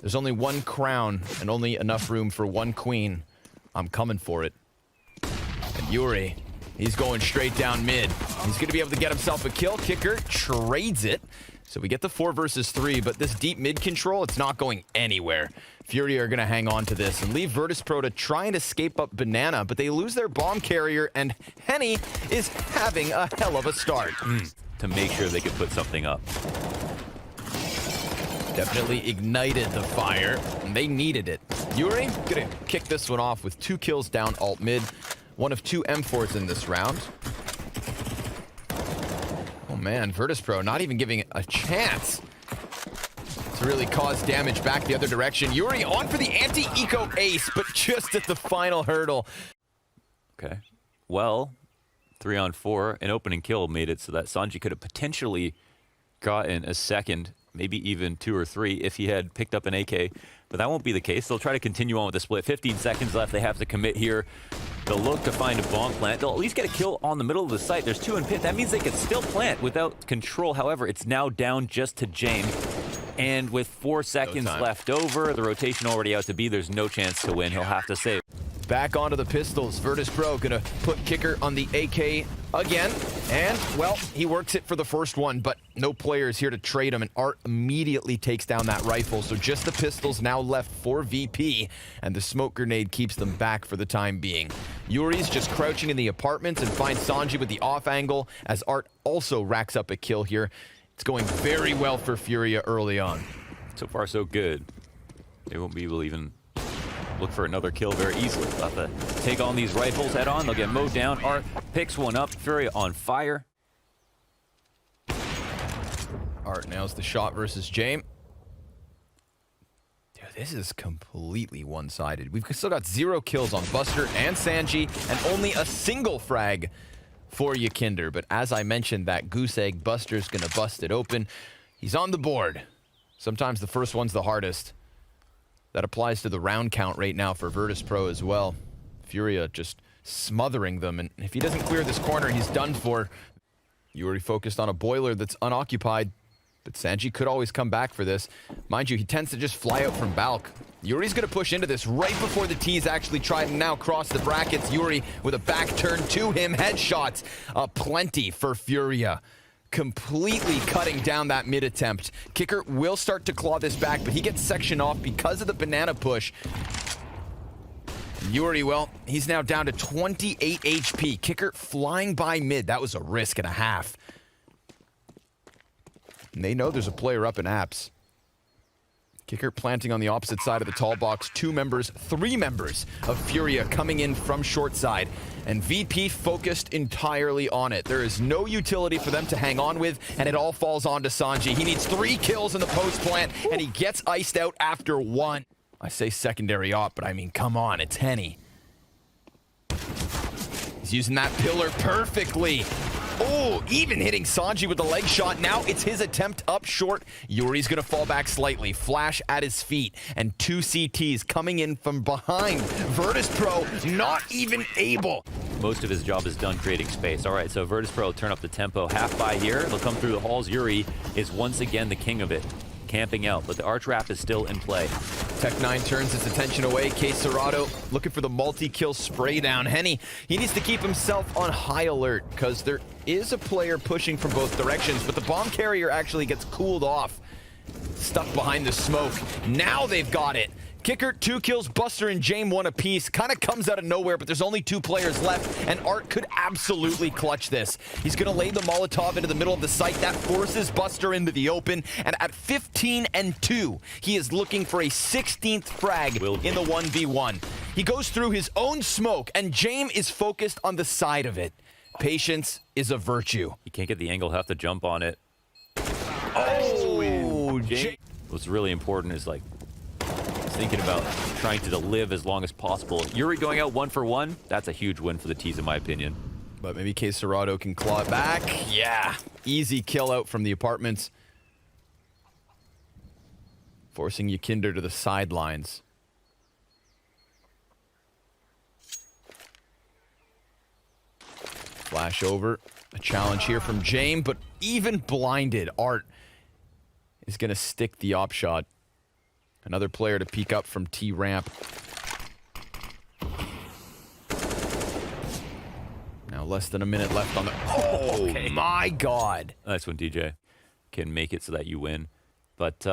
There's only one crown and only enough room for one queen. I'm coming for it. And Yuri, he's going straight down mid. He's going to be able to get himself a kill. Kicker trades it. So we get the 4 versus 3, but this deep mid control, it's not going anywhere. FURIA are going to hang on to this and leave Virtus.pro to try and escape up Banana, but they lose their bomb carrier, and Henny is having a hell of a start. To make sure they could put something up. Definitely ignited the fire, and they needed it. Yuri gonna kick this one off with 2 kills down alt mid. One of 2 M4s in this round. Oh man, Virtus.pro not even giving it a chance to really cause damage back the other direction. Yuri on for the anti-eco ace, but just at the final hurdle. Okay. Well, 3 on 4, an opening kill made it so that Sanji could have potentially gotten a second, maybe even 2 or 3 if he had picked up an AK, but that won't be the case. They'll try to continue on with the split. 15 seconds left. They have to commit here. They'll look to find a bomb plant. They'll at least get a kill on the middle of the site. There's 2 in pit. That means they can still plant without control. However, it's now down just to James. And with 4 seconds left over, the rotation already out to B, there's no chance to win. He'll have to save. Back onto the pistols. Virtus.pro gonna put Kicker on the AK again. And, well, he works it for the first one, but no players here to trade him, and Art immediately takes down that rifle. So just the pistols now left for VP, and the smoke grenade keeps them back for the time being. Yuri's just crouching in the apartments and finds Sanji with the off angle, as Art also racks up a kill here. It's going very well for FURIA early on. So far, so good. They won't be able to even look for another kill very easily. They'll have to take on these rifles head on. They'll get mowed down. Art picks one up. FURIA on fire. Art nails the shot versus James. Dude, this is completely one-sided. We've still got 0 kills on Buster and Sanji, and only a single frag for Yakinder. But as I mentioned, that goose egg, Buster's gonna bust it open. He's on the board. Sometimes the first one's the hardest. That applies to the round count right now for Virtus.pro as well. FURIA just smothering them, and if he doesn't clear this corner, he's done for. Yuri focused on a boiler that's unoccupied, but Sanji could always come back for this. Mind you, he tends to just fly out from Balk. Yuri's gonna push into this right before the T's actually try and now cross the brackets. Yuri with a back turn to him. Headshots plenty for FURIA. Completely cutting down that mid attempt. Kicker will start to claw this back, but he gets sectioned off because of the banana push. Yuri, well, he's now down to 28 HP. Kicker flying by mid. That was a risk and a half. And they know there's a player up in apps. Kicker planting on the opposite side of the tall box. 3 members of FURIA coming in from short side. And VP focused entirely on it. There is no utility for them to hang on with, and it all falls onto Sanji. He needs 3 kills in the post plant, and he gets iced out after 1. I say secondary op, but I mean, come on, it's Henny. He's using that pillar perfectly. Oh, even hitting Sanji with the leg shot. Now it's his attempt up short. Yuri's gonna fall back slightly. Flash at his feet, and 2 CTs coming in from behind. Virtus.pro not even able. Most of his job is done creating space. All right, so Virtus.pro turn up the tempo. Half by here. They'll come through the halls. Yuri is once again the king of it. Camping out, but the arch wrap is still in play. Tech9 turns his attention away. Case Serrato looking for the multi-kill spray down. Henny, he needs to keep himself on high alert because there is a player pushing from both directions, but the bomb carrier actually gets cooled off. Stuck behind the smoke. Now they've got it. Kicker, 2 kills, Buster and James 1 apiece. Kind of comes out of nowhere, but there's only 2 players left, and Art could absolutely clutch this. He's going to lay the Molotov into the middle of the site. That forces Buster into the open, and at 15 and 2, he is looking for a 16th frag in the 1v1. He goes through his own smoke, and James is focused on the side of it. Patience is a virtue. You can't get the angle, have to jump on it. Oh, What's really important is, like, thinking about trying to live as long as possible. Yuri going out 1 for 1, that's a huge win for the T's in my opinion. But maybe Case Serrato can claw it back. Yeah, easy kill out from the apartments. Forcing Yakinder to the sidelines. Flash over. A challenge here from James, but even blinded, Art is going to stick the op shot. Another player to peek up from T-ramp. Now less than a minute left on the... Oh, okay. My God. Nice one, DJ. Can make it so that you win. But,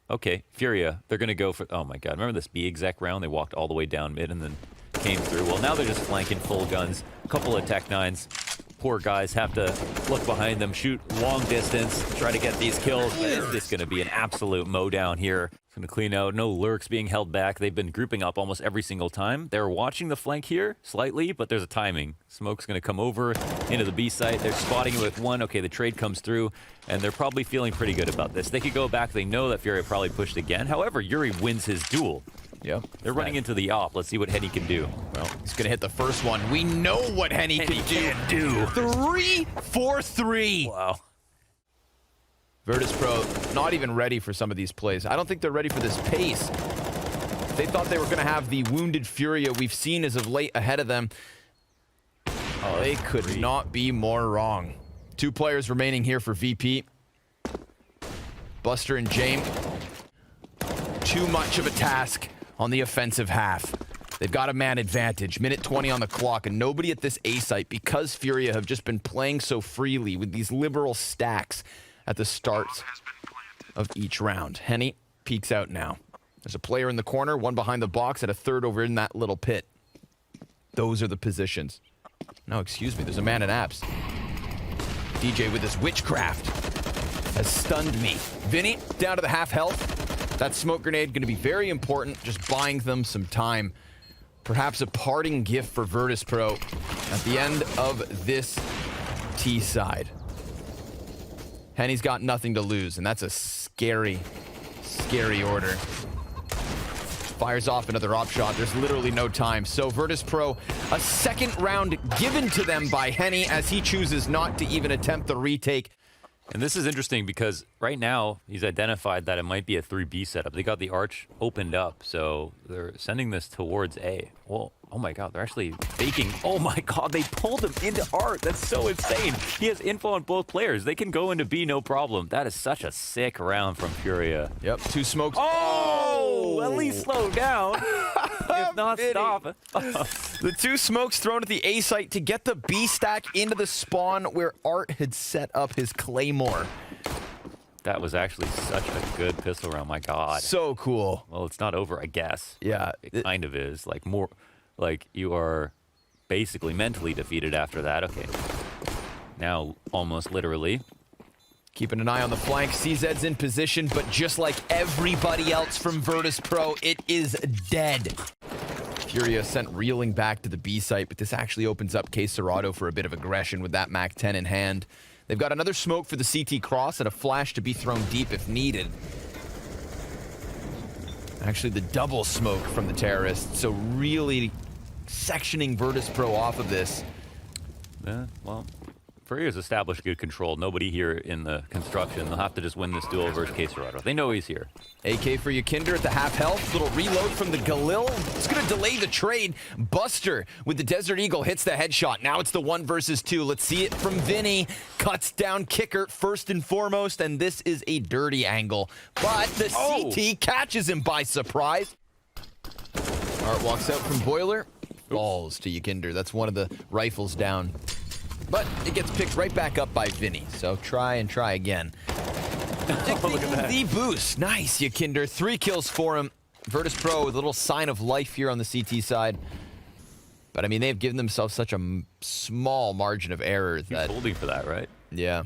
okay, FURIA, they're going to go for... Oh, my God. Remember this B exec round? They walked all the way down mid and then came through. Well, now they're just flanking full guns. A couple of Tech 9s. Poor guys have to look behind them, shoot long distance, try to get these kills. But it's just going to be an absolute mow down here. It's going to clean out. No lurks being held back. They've been grouping up almost every single time. They're watching the flank here slightly, but there's a timing. Smoke's going to come over into the B site. They're spotting it with one. Okay, the trade comes through, and they're probably feeling pretty good about this. They could go back. They know that FURIA probably pushed again. However, Yuri wins his duel. Yep. They're running into the op. Let's see what Henny can do. Well, he's going to hit the first one. We know what Henny can do. 3-4-3. Wow. Virtus Pro not even ready for some of these plays. I don't think they're ready for this pace. They thought they were going to have the wounded FURIA we've seen as of late ahead of them. Oh, they could not be more wrong. 2 players remaining here for VP. Buster and James. Too much of a task on the offensive half. They've got a man advantage. Minute 20 on the clock, and nobody at this A site, because FURIA have just been playing so freely with these liberal stacks at the start of each round. Henny peeks out now. There's a player in the corner, one behind the box, and a third over in that little pit. Those are the positions. No, excuse me, there's a man at apps. DJ with his witchcraft has stunned me. Vinny, down to the half health. That smoke grenade going to be very important, just buying them some time. Perhaps a parting gift for Virtus Pro at the end of this T side. Henny's got nothing to lose, and that's a scary, scary order. Fires off another op shot. There's literally no time. So Virtus Pro, a second round given to them by Henny as he chooses not to even attempt the retake. And this is interesting because right now he's identified that it might be a 3B setup. They got the arch opened up, so they're sending this towards A. Well, oh my God, they're actually faking. Oh my God, they pulled him into art. That's so insane. He has info on both players. They can go into B, no problem. That is such a sick round from FURIA. Yep, 2 smokes. Oh, at least slow down. If not, stop. The 2 smokes thrown at the A site to get the B stack into the spawn where Art had set up his claymore. That was actually such a good pistol round. My God. So cool. Well, it's not over, I guess. Yeah. It kind of is. Like, more, like, you are basically mentally defeated after that. Okay. Now, almost literally. Keeping an eye on the flank. CZ's in position, but just like everybody else from Virtus Pro, it is dead. FURIA sent reeling back to the B site, but this actually opens up K Serato for a bit of aggression with that Mac 10 in hand. They've got another smoke for the CT cross and a flash to be thrown deep if needed. Actually, the double smoke from the terrorists, so really sectioning Virtus Pro off of this. Yeah, well, FURIA's established good control. Nobody here in the construction. They'll have to just win this duel versus K Serato. They know he's here. AK for Yakinder at the half health. Little reload from the Galil. It's going to delay the trade. Buster with the Desert Eagle hits the headshot. Now it's the 1 versus 2. Let's see it from Vinny. Cuts down Kicker first and foremost, and this is a dirty angle. But the CT catches him by surprise. Art walks out from Boiler. Falls to Yakinder. That's one of the rifles down. But it gets picked right back up by Vinny. So try and try again. Look at that. The boost. Nice, Yakinder. 3 kills for him. Virtus Pro with a little sign of life here on the CT side. But I mean, they've given themselves such a small margin of error that... He's holding for that, right? Yeah.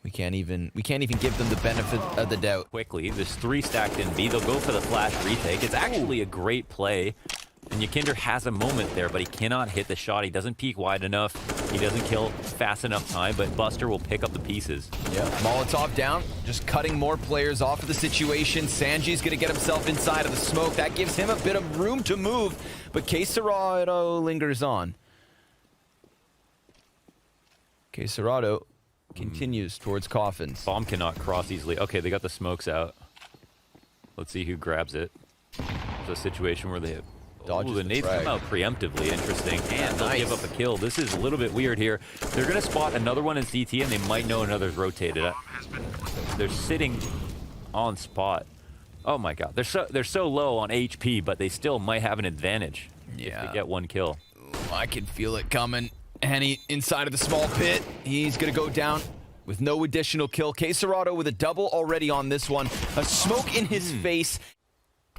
We can't even give them the benefit of the doubt. Quickly, there's 3 stacked in B. They'll go for the flash retake. It's actually a great play. And Yakinder has a moment there, but he cannot hit the shot. He doesn't peek wide enough. He doesn't kill fast enough time, but Buster will pick up the pieces. Yeah, Molotov down, just cutting more players off of the situation. Sanji's going to get himself inside of the smoke. That gives him a bit of room to move, but K Serato lingers on. K Serato continues towards coffins. Bomb cannot cross easily. Okay, they got the smokes out. Let's see who grabs it. It's a situation where they have... Dodges the nades come out preemptively. Interesting. And they'll give up a kill. This is a little bit weird here. They're going to spot another one in CT, and they might know another's rotated. They're sitting on spot. Oh my God, they're so low on HP, but they still might have an advantage if they get one kill. I can feel it coming. Henny inside of the small pit. He's going to go down with no additional kill. Quesarado with a double already on this one. A smoke in his face.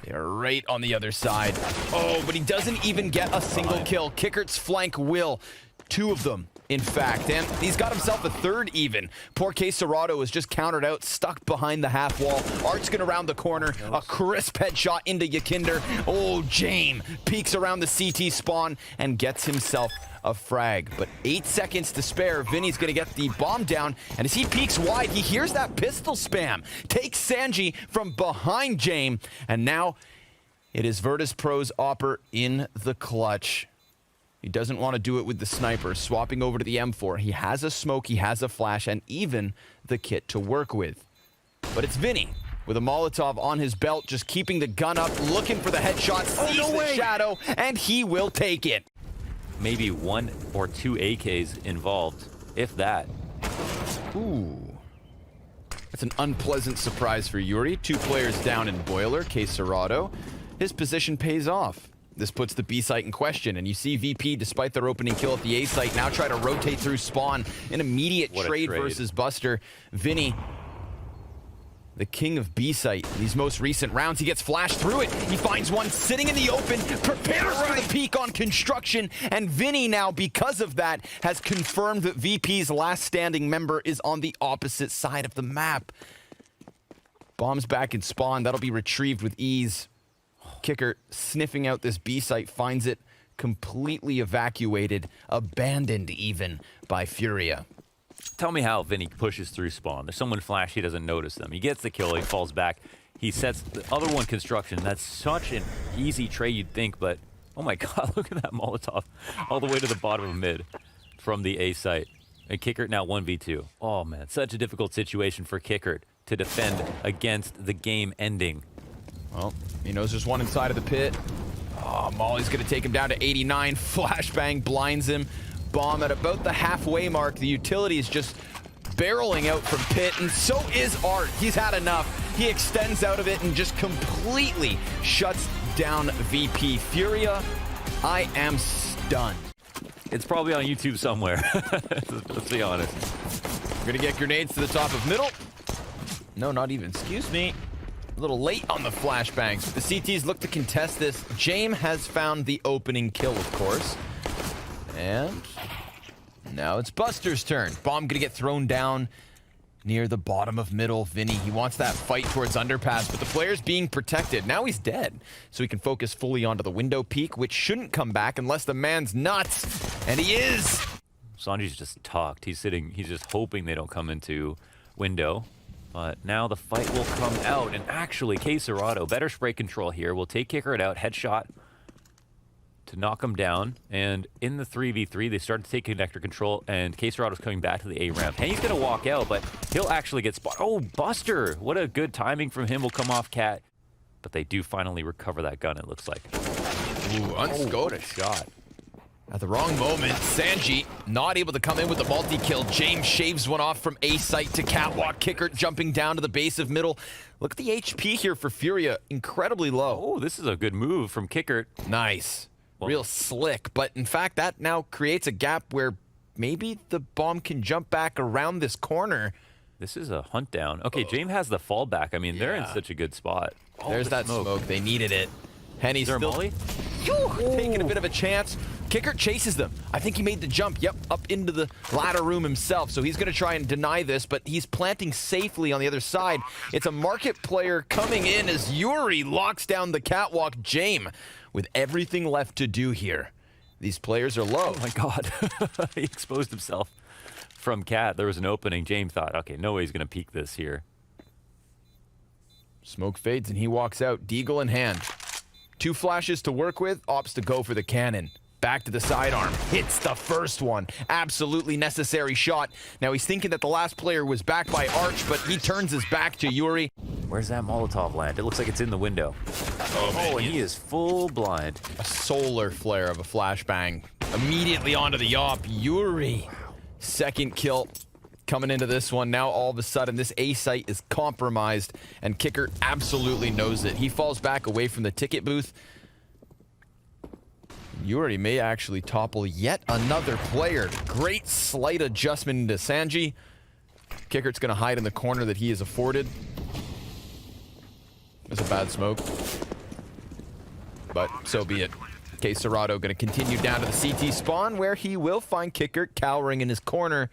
They're right on the other side. Oh, but he doesn't even get a single kill. Kickert's flank will. 2 of them, in fact. And he's got himself a 3rd even. Poor Quesarado is just countered out, stuck behind the half wall. Art's going to round the corner. A crisp headshot into Yakinder. Oh, Jame peeks around the CT spawn and gets himself a frag. But 8 seconds to spare. Vinny's going to get the bomb down. And as he peeks wide, he hears that pistol spam. Takes Sanji from behind Jame. And now it is Virtus Pro's Opper in the clutch. He doesn't want to do it with the sniper, swapping over to the M4. He has a smoke, he has a flash, and even the kit to work with. But it's Vinny with a Molotov on his belt, just keeping the gun up, looking for the headshot, sees the shadow, and he will take it. Maybe 1 or 2 AKs involved, if that. Ooh. That's an unpleasant surprise for Yuri. 2 players down in Boiler, Quesarado. His position pays off. This puts the B site in question, and you see VP, despite their opening kill at the A site, now try to rotate through spawn. An immediate trade versus Buster. Vinny, the king of B site. These most recent rounds, he gets flashed through it. He finds one sitting in the open, prepares for the peek on construction, and Vinny now, because of that, has confirmed that VP's last standing member is on the opposite side of the map. Bombs back in spawn. That'll be retrieved with ease. Kicker sniffing out this B site, finds it completely evacuated, abandoned even by FURIA. Tell me how Vinny pushes through spawn. There's someone flash, he doesn't notice them. He gets the kill, he falls back. He sets the other one construction. That's such an easy trade you'd think, but oh my God, look at that Molotov all the way to the bottom of mid from the A site. And Kickert now 1v2. Oh man, such a difficult situation for Kickert to defend against the game ending. Well, he knows there's one inside of the pit. Oh, Molly's going to take him down to 89. Flashbang blinds him. Bomb at about the halfway mark. The utility is just barreling out from pit, and so is Art. He's had enough. He extends out of it and just completely shuts down VP. FURIA, I am stunned. It's probably on YouTube somewhere. Let's be honest. We're going to get grenades to the top of middle. No, not even. Excuse me. A little late on the flashbangs. The CTs look to contest this. Jame has found the opening kill, of course. And now it's Buster's turn. Bomb gonna get thrown down near the bottom of middle. Vinny, he wants that fight towards underpass, but the player's being protected. Now he's dead, so he can focus fully onto the window peak, which shouldn't come back unless the man's nuts. And he is. Sanji's just tucked. He's just hoping they don't come into window. But now the fight will come out, and actually, Quesarado, better spray control here, will take Kickert out, headshot to knock him down. And in the 3v3, they start to take connector control, and Quesarado's coming back to the A ramp. And he's going to walk out, but he'll actually get spotted. Oh, Buster! What a good timing from him will come off Cat. But they do finally recover that gun, it looks like. Ooh, unscoped. What a shot. At the wrong moment, Sanji not able to come in with the multi-kill. James shaves one off from A site to catwalk. Kickert jumping down to the base of middle. Look at the HP here for FURIA. Incredibly low. Oh, this is a good move from Kickert. Nice. Well, real slick. But in fact, that now creates a gap where maybe the bomb can jump back around this corner. This is a hunt down. Okay, James has the fallback. I mean, they're in such a good spot. There's that smoke. They needed it. Henny's still Molly? taking a bit of a chance. Kickert chases them. I think he made the jump, up into the ladder room himself, so he's going to try and deny this, but he's planting safely on the other side. It's a market player coming in as Yuri locks down the catwalk. Jame with everything left to do here. These players are low. Oh my God. He exposed himself from Cat. There was an opening. James thought, okay, no way he's going to peek this here. Smoke fades and he walks out, deagle in hand. 2 flashes to work with, opts to go for the cannon. Back to the sidearm, hits the first one. Absolutely necessary shot. Now he's thinking that the last player was back by Arch, but he turns his back to Yuri. Where's that Molotov land? It looks like it's in the window. Oh, and he is full blind. A solar flare of a flashbang. Immediately onto the op. Yuri. Second kill coming into this one. Now all of a sudden this A site is compromised and Kicker absolutely knows it. He falls back away from the ticket booth. Yuri may actually topple yet another player. Great slight adjustment into Sanji. Kickert's going to hide in the corner that he is afforded. There's a bad smoke. But so be it. Cerrado going to continue down to the CT spawn where he will find Kickert cowering in his corner.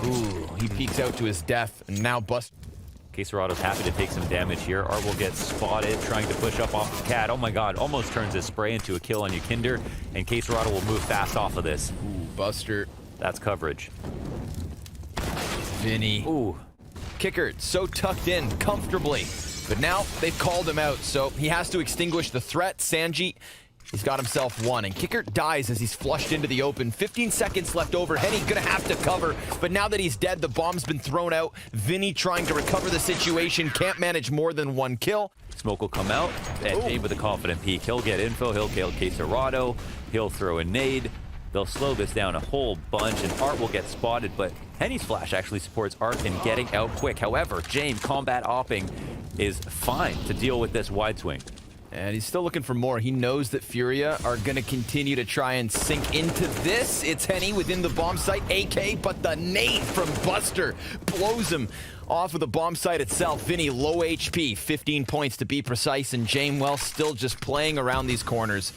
Ooh, he peeks out to his death and now bust. Cerrado's happy to take some damage here. Art will get spotted trying to push up off the cat. Oh my god, almost turns his spray into a kill on Yukinder, and Cerrado will move fast off of this. Ooh, Buster. That's coverage. Vinny. Ooh. Kickert so tucked in comfortably, but now they've called him out, so he has to extinguish the threat. Sanji, he's got himself one, and Kickert dies as he's flushed into the open. 15 seconds left over. Henny gonna have to cover, but now that he's dead, the bomb's been thrown out. Vinny trying to recover the situation, can't manage more than one kill. Smoke will come out, and Nade with a confident peek. He'll get info, he'll kill Cerrado, he'll throw a nade. They'll slow this down a whole bunch, and Art will get spotted, but Henny's flash actually supports Art in getting out quick. However, James combat opping is fine to deal with this wide swing. And he's still looking for more. He knows that FURIA are going to continue to try and sink into this. It's Henny within the bomb site, AK, but the nade from Buster blows him off of the bomb site itself. Vinny, low HP, 15 points to be precise, and Jamewell still just playing around these corners.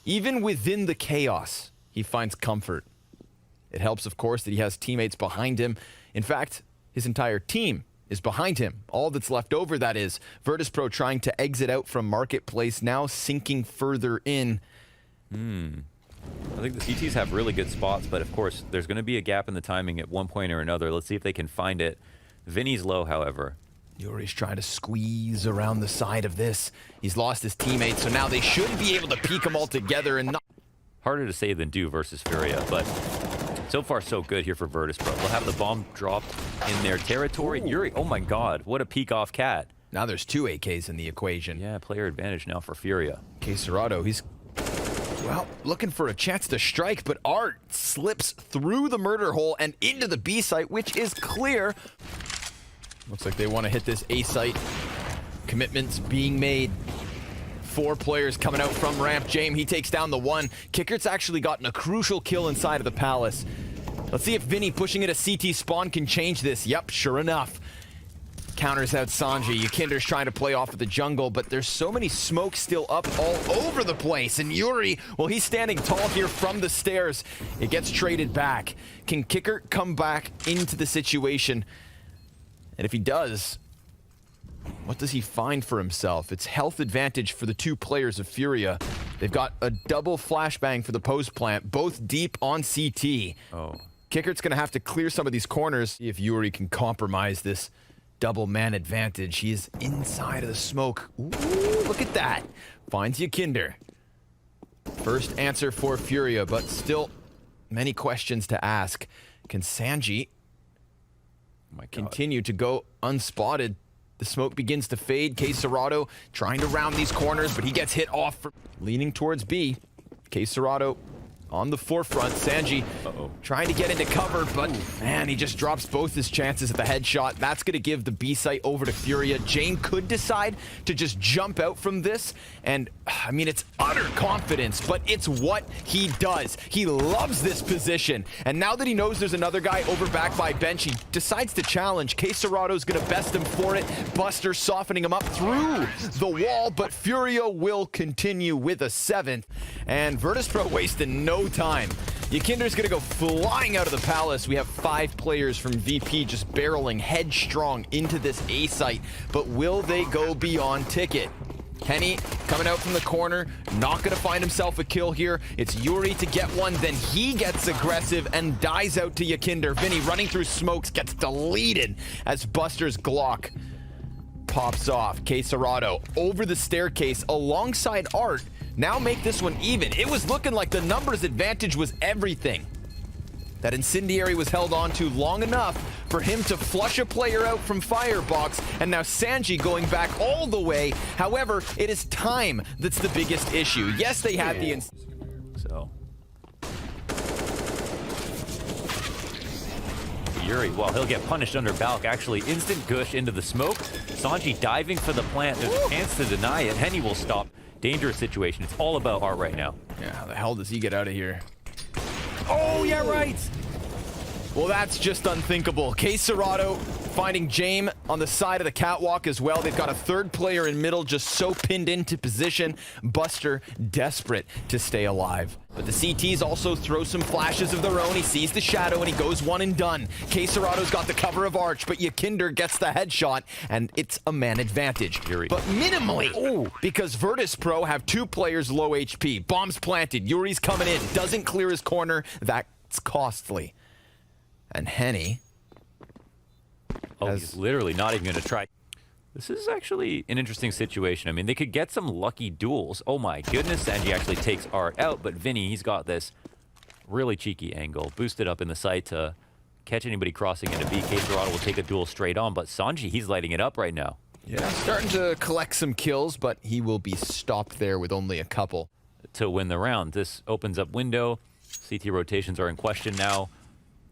Even within the chaos, he finds comfort. It helps, of course, that he has teammates behind him. In fact, his entire team is behind him. All that's left over, that is. Virtus.pro trying to exit out from Marketplace, now sinking further in. I think the CTs have really good spots, but of course, there's going to be a gap in the timing at one point or another. Let's see if they can find it. Vinny's low, however. Yuri's trying to squeeze around the side of this. He's lost his teammates, so now they should be able to peek them all together and not... Harder to say than do versus FURIA, but so far so good here for Virtus.pro. They'll have the bomb dropped in their territory. Ooh. Yuri, oh my god, what a peek off cat. Now there's two AKs in the equation. Yeah, player advantage now for FURIA. Cerrado, he's, well, looking for a chance to strike, but Art slips through the murder hole and into the B site, which is clear. Looks like they want to hit this A site. Commitments being made. 4 players coming out from ramp. James, he takes down the one. Kickert's actually gotten a crucial kill inside of the palace. Let's see if Vinny pushing it a CT spawn can change this. Yep, sure enough. Counters out Sanji. Yukinder's trying to play off of the jungle, but there's so many smokes still up all over the place. And Yuri, well, he's standing tall here from the stairs. It gets traded back. Can Kickert come back into the situation? And if he does, what does he find for himself? It's health advantage for the 2 players of FURIA. They've got a double flashbang for the post plant, both deep on CT. Oh. Kickert's going to have to clear some of these corners. See if Yuri can compromise this double man advantage. He is inside of the smoke. Ooh, look at that. Finds Yukinder. First answer for FURIA, but still many questions to ask. Can Sanji continue to go unspotted? The smoke begins to fade. Cerrado trying to round these corners, but he gets hit off. Leaning towards B. Cerrado on the forefront. Sanji trying to get into cover, but man, he just drops both his chances at the headshot. That's going to give the B site over to FURIA. Jane could decide to just jump out from this, and I mean, it's utter confidence, but it's what he does. He loves this position, and now that he knows there's another guy over back by bench, he decides to challenge. Cerrado's going to best him for it. Buster softening him up through the wall, but FURIA will continue with a 7th, and Virtus.pro wasting no time. Yukinder's gonna go flying out of the palace. We have 5 players from VP just barreling headstrong into this A site, but will they go beyond ticket? Henny coming out from the corner, not gonna find himself a kill here. It's Yuri to get one, then he gets aggressive and dies out to Yukinder. Vinny running through smokes, gets deleted as Buster's Glock pops off. Cerrado over the staircase alongside Art. Now make this one even. It was looking like the numbers advantage was everything. That incendiary was held on to long enough for him to flush a player out from Firebox, and now Sanji going back all the way. However, it is time that's the biggest issue. Yes, they had the... So. Yuri. Well, he'll get punished under Balk. Actually, instant gush into the smoke. Sanji diving for the plant. There's a chance to deny it. Henny will stop. Dangerous situation. It's all about Art right now. Yeah, how the hell does he get out of here? Oh, yeah, right. Well, that's just unthinkable. K Serrato finding Jame on the side of the catwalk as well. They've got a third player in middle just so pinned into position. Buster desperate to stay alive. But the CTs also throw some flashes of their own. He sees the shadow and he goes one and done. K Serrato's got the cover of Arch, but Yakinder gets the headshot and it's a man advantage. Yuri. But minimally, because Virtus Pro have 2 players low HP. Bombs planted, Yuri's coming in, doesn't clear his corner. That's costly. And Henny. He's literally not even going to try. This is actually an interesting situation. I mean, they could get some lucky duels. Oh my goodness, Sanji actually takes Art out, but Vinny, he's got this really cheeky angle. Boosted up in the sight to catch anybody crossing into B. K Serrato will take a duel straight on, but Sanji, he's lighting it up right now. Yeah, starting to collect some kills, but he will be stopped there with only a couple. To win the round. This opens up window. CT rotations are in question now.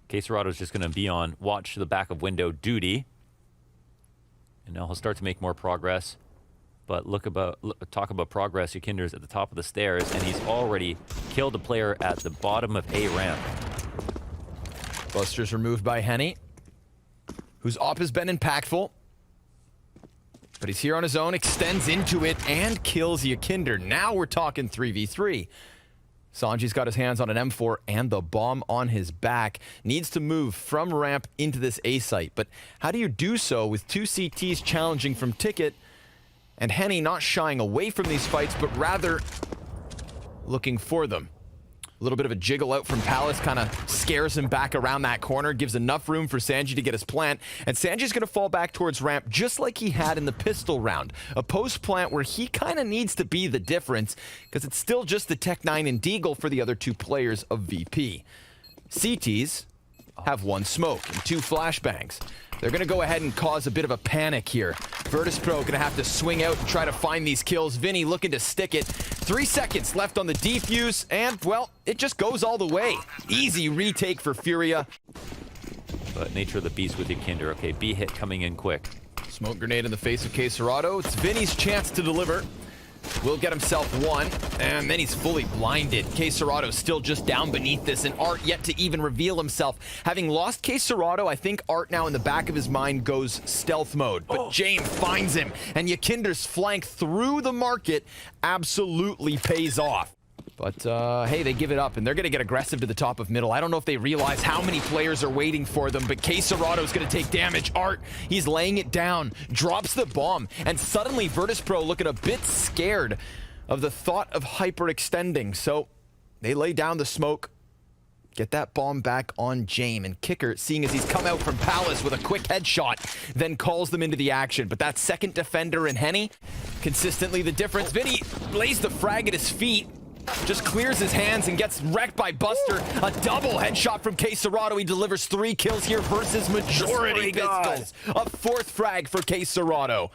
K Serrato's just going to be on watch the back of window duty. And now he'll start to make more progress. But talk about progress. Yakinder's at the top of the stairs, and he's already killed a player at the bottom of A ramp. Buster's removed by Henny, whose op has been impactful. But he's here on his own, extends into it, and kills Yakinder. Now we're talking 3v3. Sanji's got his hands on an M4 and the bomb on his back. Needs to move from ramp into this A site. But how do you do so with 2 CTs challenging from Ticket and Henny not shying away from these fights, but rather looking for them? A little bit of a jiggle out from Palace kind of scares him back around that corner, gives enough room for Sanji to get his plant, and Sanji's going to fall back towards ramp just like he had in the pistol round. A post plant where he kind of needs to be the difference because it's still just the Tech 9 and Deagle for the other 2 players of VP. CTs have 1 smoke and 2 flashbangs. They're going to go ahead and cause a bit of a panic here. Virtus Pro going to have to swing out and try to find these kills. Vinny looking to stick it. 3 seconds left on the defuse, and, well, it just goes all the way. Easy retake for FURIA. But nature of the beast with Yakinder. Okay, B hit coming in quick. Smoke grenade in the face of K Serrato. It's Vinny's chance to deliver. Will get himself 1, and then he's fully blinded. K Serrato still just down beneath this, and Art yet to even reveal himself. Having lost K Serrato, I think Art now in the back of his mind goes stealth mode. But Jame finds him, and Yakinder's flank through the market absolutely pays off. But, hey, they give it up, and they're going to get aggressive to the top of middle. I don't know if they realize how many players are waiting for them, but K Serrato's going to take damage. Art, he's laying it down, drops the bomb, and suddenly Virtus Pro looking a bit scared of the thought of hyperextending. So they lay down the smoke, get that bomb back on Jame, and Kicker, seeing as he's come out from Palace with a quick headshot, then calls them into the action. But that second defender in Henny, consistently the difference. Vinny lays the frag at his feet, just clears his hands and gets wrecked by Buster. A double headshot from K Serrato. He delivers 3 kills here versus majority pistols. A 4th frag for K Serrato.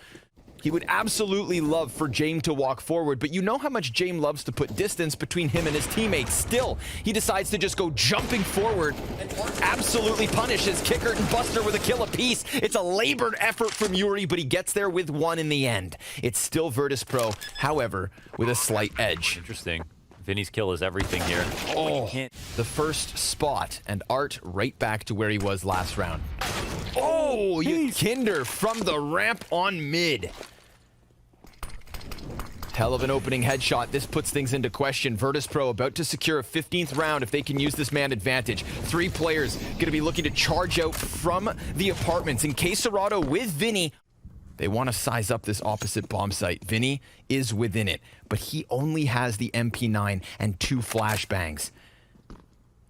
He would absolutely love for Jame to walk forward, but you know how much Jame loves to put distance between him and his teammates. Still, he decides to just go jumping forward and absolutely punishes Kicker and Buster with a kill apiece. It's a labored effort from Yuri, but he gets there with 1 in the end. It's still Virtus Pro, however, with a slight edge. Interesting. Vinny's kill is everything here. Oh, the first spot, and Art right back to where he was last round. Oh, Yakinder from the ramp on mid. Hell of an opening headshot. This puts things into question. Virtus Pro about to secure a 15th round if they can use this man advantage. 3 players going to be looking to charge out from the apartments. In K Serrato with Vinny, they want to size up this opposite bomb site. Vinny is within it, but he only has the MP9 and 2 flashbangs.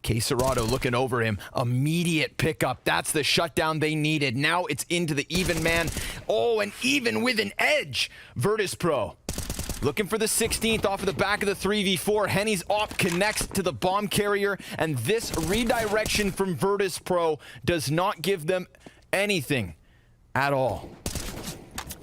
K Serrato looking over him. Immediate pickup. That's the shutdown they needed. Now it's into the even man. Oh, and even with an edge. Virtus Pro looking for the 16th off of the back of the 3v4. Henny's op connects to the bomb carrier, and this redirection from Virtus Pro does not give them anything at all.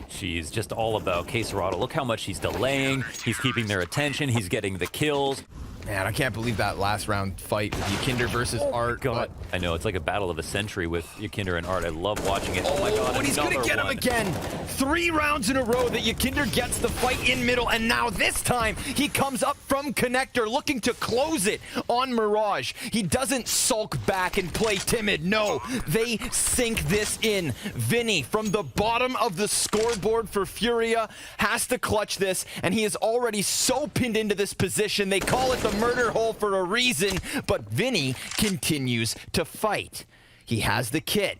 She's just all about K Serrato. Look how much he's delaying. He's keeping their attention. He's getting the kills. Man, I can't believe that last round fight with Ykinder versus Art. God. I know, it's like a battle of a century with Ykinder and Art. I love watching it. Oh my God, and he's gonna get him again. 3 rounds in a row that Ykinder gets the fight in middle, and now this time he comes up from connector looking to close it on Mirage. He doesn't sulk back and play timid. No, they sink this in. Vinny, from the bottom of the scoreboard for FURIA, has to clutch this, and he is already so pinned into this position. They call it the murder hole for a reason, but Vinny continues to fight. He has the kit,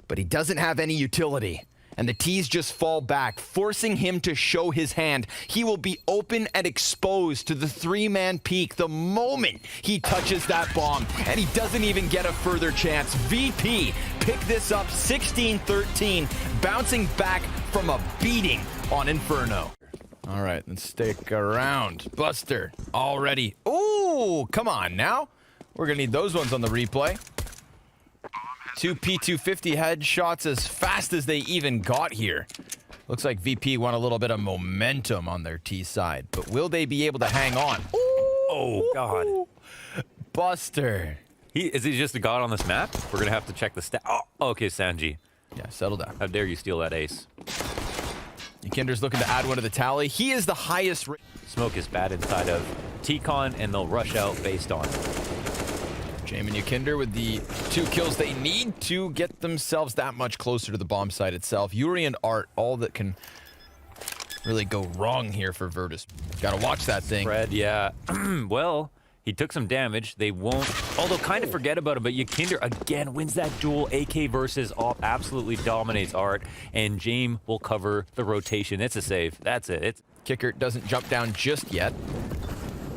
but he doesn't have any utility. And the T's just fall back, forcing him to show his hand. He will be open and exposed to the 3-man peak the moment he touches that bomb, and he doesn't even get a further chance. VP pick this up 16-13, bouncing back from a beating on Inferno. All right, let's stick around. Buster, already. Ooh, come on now. We're gonna need those ones on the replay. 2 P250 headshots as fast as they even got here. Looks like VP want a little bit of momentum on their T side, but will they be able to hang on? Ooh, Oh, God. Buster. Is he just a god on this map? We're going to have to check the stat. Oh, okay, Sanji. Yeah, settle down. How dare you steal that ace? Ykinder's looking to add one to the tally. He is the highest. Smoke is bad inside of T-Con, and they'll rush out based on it. Jaime and Ykinder with the 2 kills they need to get themselves that much closer to the bomb site itself. Yuri and Art, all that can really go wrong here for Virtus. Gotta watch that thing. Fred, yeah. Well, he took some damage. They won't, although kind of forget about him, but Ykinder again wins that duel. AK versus Op absolutely dominates Art, and Jaime will cover the rotation. It's a save. That's it. Kicker doesn't jump down just yet.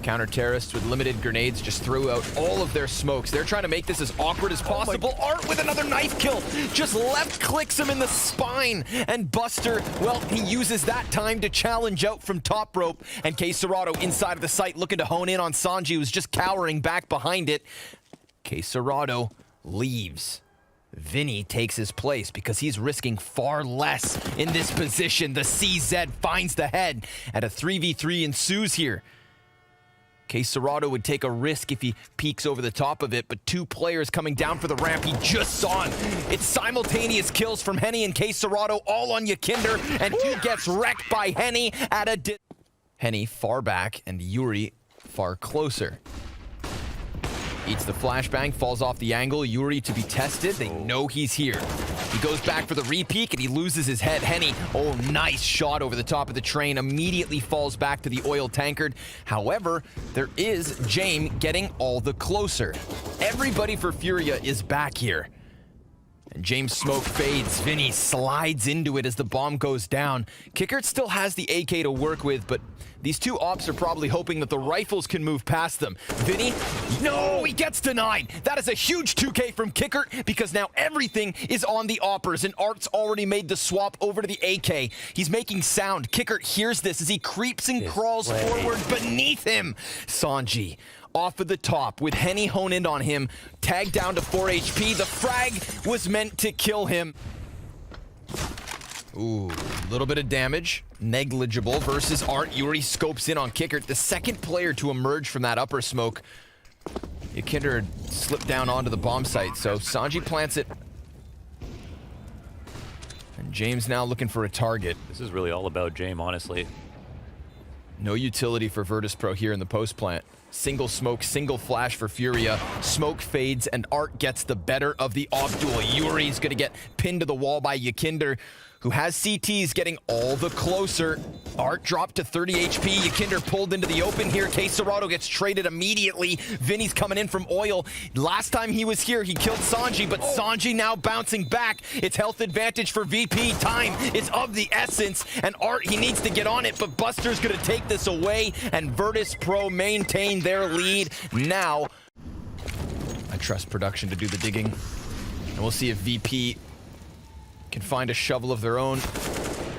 Counter-terrorists with limited grenades just threw out all of their smokes. They're trying to make this as awkward as possible. Art with another knife kill. Just left clicks him in the spine. And Buster, well, he uses that time to challenge out from top rope. And K Serrato inside of the site looking to hone in on Sanji, who's just cowering back behind it. K Serrato leaves. Vinny takes his place because he's risking far less in this position. The CZ finds the head, and a 3v3 ensues here. K Serrato would take a risk if he peeks over the top of it, but 2 players coming down for the ramp he just saw him. It's simultaneous kills from Henny and K Serrato all on Ykinder, and 2 gets wrecked by Henny at a Henny far back and Yuri far closer. Eats the flashbang, falls off the angle. Yuri to be tested. They know he's here. He goes back for the repeat and he loses his head. Henny, oh, nice shot over the top of the train. Immediately falls back to the oil tankard. However, there is Jaime getting all the closer. Everybody for FURIA is back here. And James' smoke fades. Vinny slides into it as the bomb goes down. Kickert still has the AK to work with, but these 2 ops are probably hoping that the rifles can move past them. Vinny, no, he gets denied. That is a huge 2K from Kickert because now everything is on the oppers, and Art's already made the swap over to the AK. He's making sound. Kickert hears this as he creeps and crawls forward beneath him. Sanji off of the top with Henny honed in on him, tagged down to 4 HP. The frag was meant to kill him. Ooh, a little bit of damage. Negligible versus Art. Yuri scopes in on Kickert, the second player to emerge from that upper smoke. Ykinder slipped down onto the bomb site, so Sanji plants it. And James now looking for a target. This is really all about Jaime, honestly. No utility for Virtus Pro here in the post plant. Single smoke, single flash for FURIA. Smoke fades, and Art gets the better of the off duel. Yuri's gonna get pinned to the wall by Ykinder, who has CTs getting all the closer. Art dropped to 30 HP. Ykinder pulled into the open here. K Serrato gets traded immediately. Vinny's coming in from oil. Last time he was here, he killed Sanji, but Sanji now bouncing back. It's health advantage for VP. Time is of the essence, and Art, he needs to get on it, but Buster's gonna take this away, and Virtus Pro maintain their lead. Now, I trust production to do the digging, and we'll see if VP can find a shovel of their own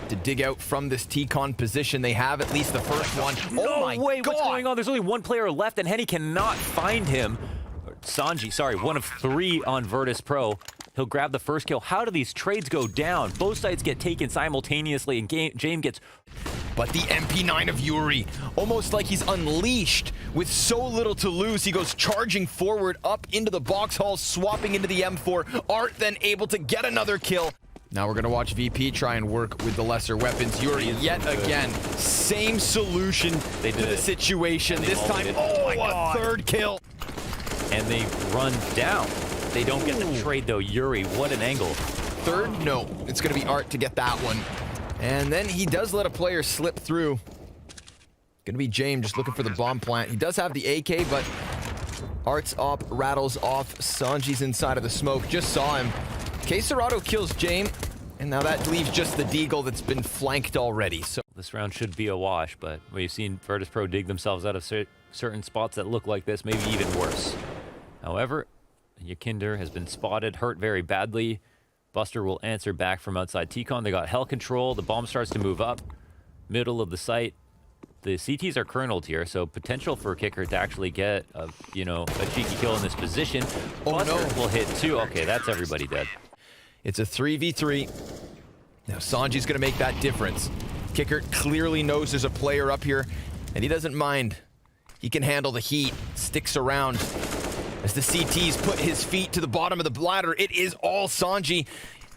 to dig out from this T-Con position. They have at least the first one. Oh my way, God! What's going on? There's only 1 player left, and Henny cannot find him. Sanji, sorry, 1 of 3 on Virtus Pro. He'll grab the first kill. How do these trades go down? Both sides get taken simultaneously, and Jaime gets But the MP9 of Yuri, almost like he's unleashed. With so little to lose, he goes charging forward up into the box hall, swapping into the M4. Art then able to get another kill. Now we're going to watch VP try and work with the lesser weapons. Yuri, yet again, same solution to the situation. This time, a third kill. And they run down. They don't get the trade, though. Yuri, what an angle. Third? No. It's going to be Art to get that one. And then he does let a player slip through. Going to be James just looking for the bomb plant. He does have the AK, but Art's op rattles off. Sanji's inside of the smoke. Just saw him. Quesarado kills James. And now that leaves just the Deagle that's been flanked already. So this round should be a wash, but we've seen Virtus Pro dig themselves out of certain spots that look like this, maybe even worse. However, Yakinder has been spotted, hurt very badly. Buster will answer back from outside T-Con. They got hell control. The bomb starts to move up. Middle of the site. The CTs are kerneled here, so potential for Kicker to actually get a cheeky kill in this position. Buster will hit too. Okay, that's everybody dead. It's a 3v3. Now Sanji's going to make that difference. Kicker clearly knows there's a player up here, and he doesn't mind. He can handle the heat, sticks around. As the CTs put his feet to the bottom of the ladder, it is all Sanji.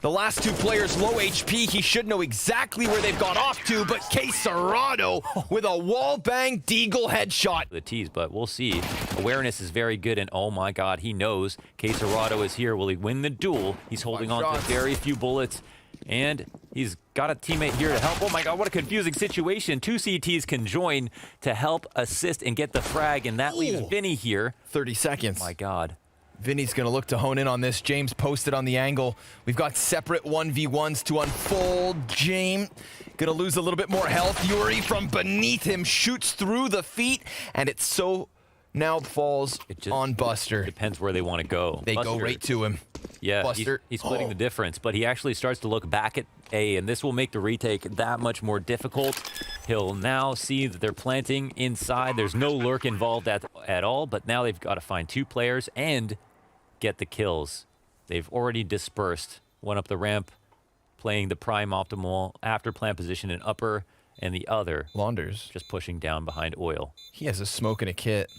The last two players low HP. He should know exactly where they've got off to, but Quesarado with a wall bang Deagle headshot. The tease, but we'll see. Awareness is very good, and oh my god, he knows Quesarado is here. Will he win the duel? He's holding on to very few bullets, and he's got a teammate here to help. Oh my god, what a confusing situation. Two CTs can join to help assist and get the frag, and that leaves Vinny here. 30 seconds. My god. Vinny's going to look to hone in on this. James posted on the angle. We've got separate 1v1s to unfold. James going to lose a little bit more health. Yuri from beneath him shoots through the feet, and it so now falls on Buster. Depends where they want to go. They go right to him. Yeah, Buster. He's splitting the difference, but he actually starts to look back at A, and this will make the retake that much more difficult. He'll now see that they're planting inside. There's no lurk involved at all, but now they've got to find two players and get the kills. They've already dispersed. One up the ramp, playing the prime optimal after plant position in upper, and the other Launders just pushing down behind oil. He has a smoke and a kit.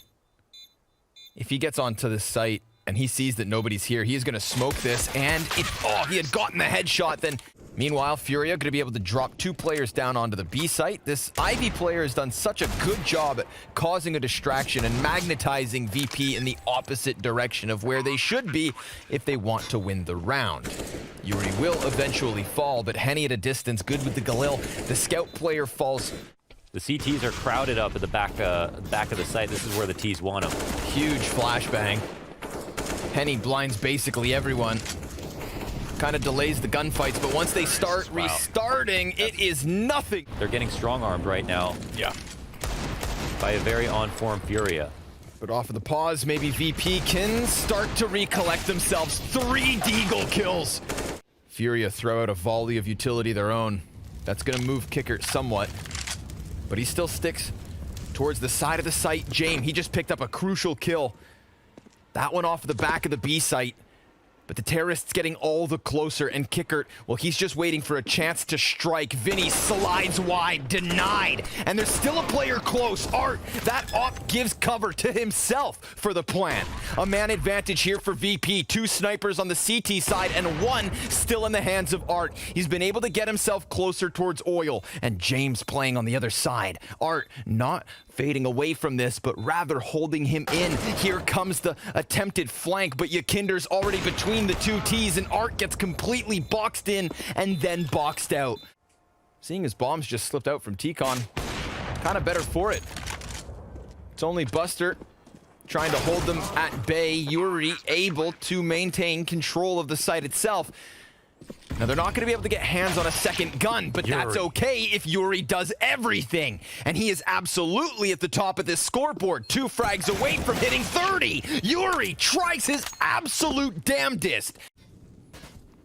If he gets onto the site and he sees that nobody's here, he is going to smoke this, and he had gotten the headshot then. Meanwhile, FURIA going to be able to drop two players down onto the B site. This Ivy player has done such a good job at causing a distraction and magnetizing VP in the opposite direction of where they should be if they want to win the round. Yuri will eventually fall, but Henny at a distance, good with the Galil. The scout player falls. The CTs are crowded up at the back of the site. This is where the T's want them. Huge flashbang. Henny blinds basically everyone. Kind of delays the gunfights, but once they start restarting, it is nothing. They're getting strong-armed right now. Yeah. By a very on-form Furia. But off of the pause, maybe VP can start to recollect themselves. 3 Deagle kills. Furia throw out a volley of utility of their own. That's going to move Kicker somewhat. But he still sticks towards the side of the site. James, he just picked up a crucial kill. That one off the back of the B site. But the terrorists getting all the closer, and Kickert, well, he's just waiting for a chance to strike. Vinny slides wide, denied, and there's still a player close. Art, that op gives cover to himself for the plan. A man advantage here for VP. 2 snipers on the CT side, and 1 still in the hands of Art. He's been able to get himself closer towards oil, and James playing on the other side. Art not fading away from this, but rather holding him in. Here comes the attempted flank, but Yakinder's already between the 2 T's, and Art gets completely boxed in and then boxed out. Seeing his bombs just slipped out from T-Con, kind of better for it. It's only Buster trying to hold them at bay. Yuri able to maintain control of the site itself. Now, they're not going to be able to get hands on a second gun, but that's okay if Yuri does everything. And he is absolutely at the top of this scoreboard. 2 frags away from hitting 30. Yuri tries his absolute damnedest.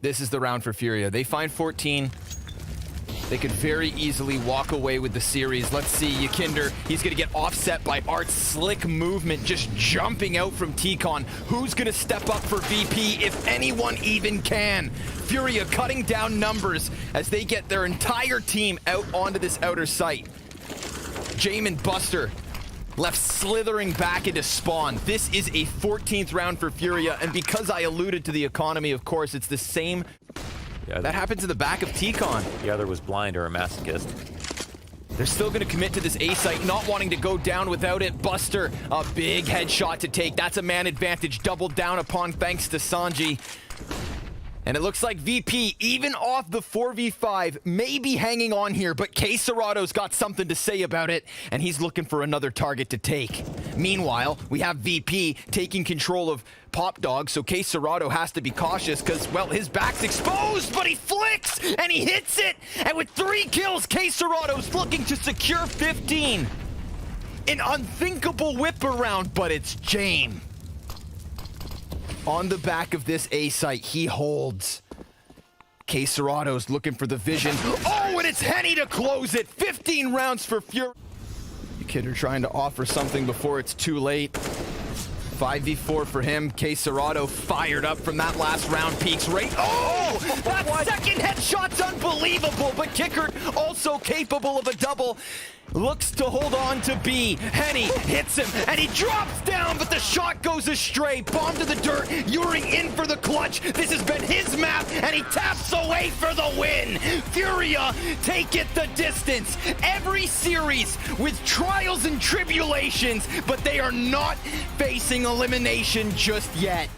This is the round for Furia. They find 14. They could very easily walk away with the series. Let's see, Yakinder, he's gonna get offset by Art's slick movement, just jumping out from T-Con. Who's gonna step up for VP, if anyone even can? FURIA cutting down numbers as they get their entire team out onto this outer site. Jamin Buster left slithering back into spawn. This is a 14th round for FURIA, and because I alluded to the economy, of course, it's the same. Yeah, That happens in the back of T-Con. the other was blind or a masochist. They're still going to commit to this A site, not wanting to go down without it. Buster, a big headshot to take. That's a man advantage, doubled down upon thanks to Sanji. And it looks like VP, even off the 4v5, may be hanging on here, but K Serato's got something to say about it, and he's looking for another target to take. Meanwhile, we have VP taking control of Pop Dog, so K Serato has to be cautious because, well, his back's exposed, but he flicks, and he hits it! And with 3 kills, K Serato's looking to secure 15. An unthinkable whip around, but it's Jame. On the back of this A site, he holds. K Serato's looking for the vision. Oh, and it's Henny to close it. 15 rounds for FURIA. Yakinder trying to offer something before it's too late. 5v4 for him. K Serato fired up from that last round. Peaks right. Oh, that second headshot's unbelievable, but Kicker also capable of a double. Looks to hold on to B. Henny hits him, and he drops down, but the shot goes astray. Bomb to the dirt. Yuring in for the clutch. This has been his map, and he taps away for the win. FURIA take it the distance. Every series with trials and tribulations, but they are not facing elimination just yet.